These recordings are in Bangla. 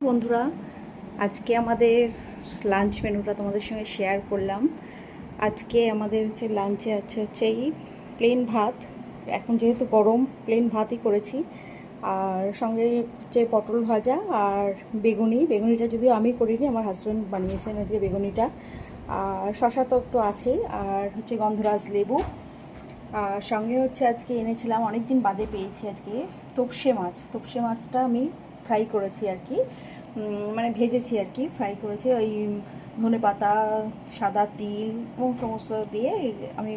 বন্ধুরা, আজকে আমাদের লাঞ্চ মেনুটা তোমাদের সঙ্গে শেয়ার করলাম। আজকে আমাদের হচ্ছে লাঞ্চে হচ্ছে এই প্লেন ভাত। এখন যেহেতু গরম, প্লেন ভাতই করেছি। আর সঙ্গে হচ্ছে পটল ভাজা আর বেগুনিটা যদিও আমি করিনি, আমার হাজব্যান্ড বানিয়েছেন আজকে বেগুনিটা। আর শশা তো একটু আছেই, আর হচ্ছে গন্ধরাজ লেবু। আর সঙ্গে হচ্ছে আজকে এনেছিলাম, অনেক দিন বাদে পেয়েছি আজকে তোপসে মাছটা আমি ফ্রাই করেছি আর কি, মানে ভেজেছি আর কি, ফ্রাই করেছি ওই ধনেপাতা, সাদা তিল এবং সমস্ত দিয়ে আমি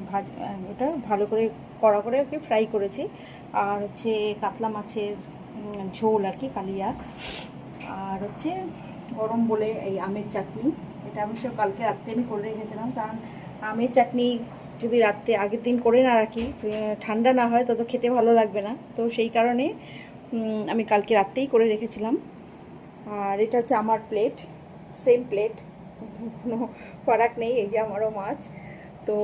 ওটা ভালো করে কড়া করে আর কি ফ্রাই করেছি। আর হচ্ছে কাতলা মাছের ঝোল আর কি, কালিয়া। আর হচ্ছে গরম বলে এই আমের চাটনি, এটা অবশ্য কালকে রাত্রে আমি করে রেখেছিলাম, কারণ আমের চাটনি যদি রাত্রে আগের দিন করে না রাখি, ঠান্ডা না হয় তত খেতে ভালো লাগবে না। তো সেই কারণে আমি কালকে রাত্রেই করে রেখেছিলাম। আর এটা হচ্ছে আমার প্লেট, সেম প্লেট, কোনো ফারাক নেই। এই যে আমারও মাছ। তো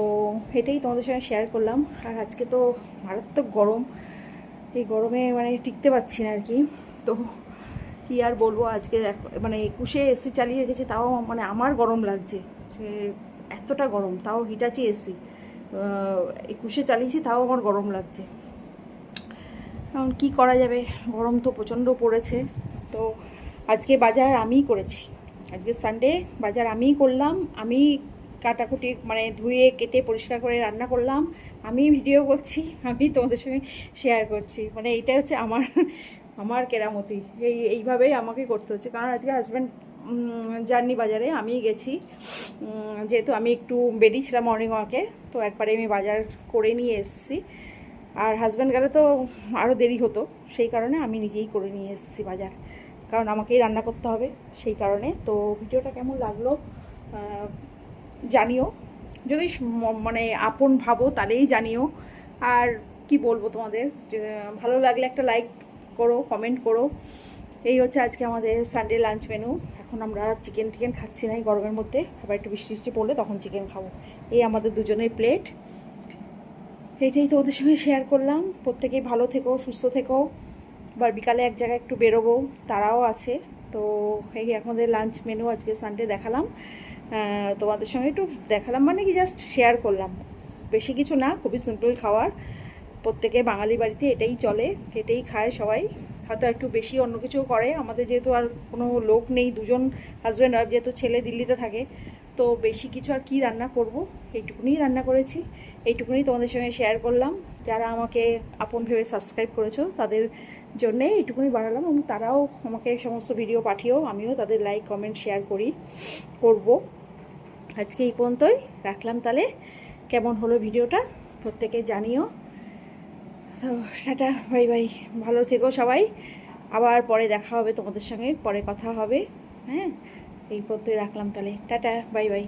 এটাই তোমাদের সঙ্গে শেয়ার করলাম। আর আজকে তো মারাত্মক গরম, এই গরমে মানে টিকতে পারছি না আর কি। তো কী আর বলবো, আজকে মানে 21-এ এসি চালিয়ে রেখেছে, তাও মানে আমার গরম লাগছে। সে এতটা গরম, তাও হিটাচি এসি 21-এ চালিয়েছি, তাও আমার গরম লাগছে। এখন কী করা যাবে, গরম তো প্রচণ্ড পড়েছে। তো আজকে বাজার আমিই করেছি, আজকে সানডে, বাজার আমিই করলাম। আমি কাটাকুটি মানে ধুয়ে কেটে পরিষ্কার করে রান্না করলাম, আমি ভিডিও করছি, আমি তোমাদের সঙ্গে শেয়ার করছি। মানে এইটা হচ্ছে আমার আমার কেরামতি। এইভাবেই আমাকে করতে হচ্ছে, কারণ আজকে হাজব্যান্ড যাননি বাজারে, আমিই গেছি। যেহেতু আমি একটু বেরিয়েছিলাম মর্নিং ওয়াকে, তো একবারে আমি বাজার করে নিয়ে এসেছি। আর হাজব্যান্ড গেলে তো আরও দেরি হতো, সেই কারণে আমি নিজেই করে নিয়ে এসেছি বাজার, কারণ আমাকেই রান্না করতে হবে সেই কারণে। তো ভিডিওটা কেমন লাগলো জানিও, যদি মানে আপন ভাবো তাহলেই জানিও। আর কি বলবো তোমাদের, ভালো লাগলে একটা লাইক করো, কমেন্ট করো। এই হচ্ছে আজকে আমাদের সানডে লাঞ্চ মেনু। এখন আমরা চিকেন খাচ্ছি না এই গরমের মধ্যে, আবার একটু বৃষ্টি বৃষ্টি পড়লে তখন চিকেন খাবো। এই আমাদের দুজনের প্লেট, এইটাই তো ওদের সঙ্গে শেয়ার করলাম। প্রত্যেকেই ভালো থেকো, সুস্থ থেকো। আবার বিকালে এক জায়গায় একটু বেরোবো, তারাও আছে। তো এই আমাদের লাঞ্চ মেনু আজকে সানডে দেখালাম, তোমাদের সঙ্গে একটু দেখালাম, মানে কি জাস্ট শেয়ার করলাম। বেশি কিছু না, খুবই সিম্পল খাবার। প্রত্যেকে বাঙালি বাড়িতে এটাই চলে, এটাই খায় সবাই। হয়তো একটু বেশি অন্য কিছুও করে, আমাদের যেহেতু আর কোনো লোক নেই, দুজন হাজব্যান্ড ওয়াইফ, যেহেতু ছেলে দিল্লিতে থাকে, তো বেশি কিছু আর কি রান্না করব, এইটুকুনি রান্না করেছি, এইটুকুনি তোমাদের সঙ্গে শেয়ার করলাম। যারা আমাকে আপন ভেবে সাবস্ক্রাইব করেছো তাদের জন্যে এইটুকুনি বাড়ালাম, এবং তারাও আমাকে সমস্ত ভিডিও পাঠিয়েও আমিও তাদের লাইক কমেন্ট শেয়ার করব। আজকে এই পর্যন্তই রাখলাম তাহলে। কেমন হলো ভিডিওটা প্রত্যেকে জানিও। তো টাটা, বাই বাই, ভালো থেকো সবাই। আবার পরে দেখা হবে তোমাদের সঙ্গে, পরে কথা হবে। হ্যাঁ, এই পর্যন্তই রাখলাম তাহলে, টাটা, বাই বাই।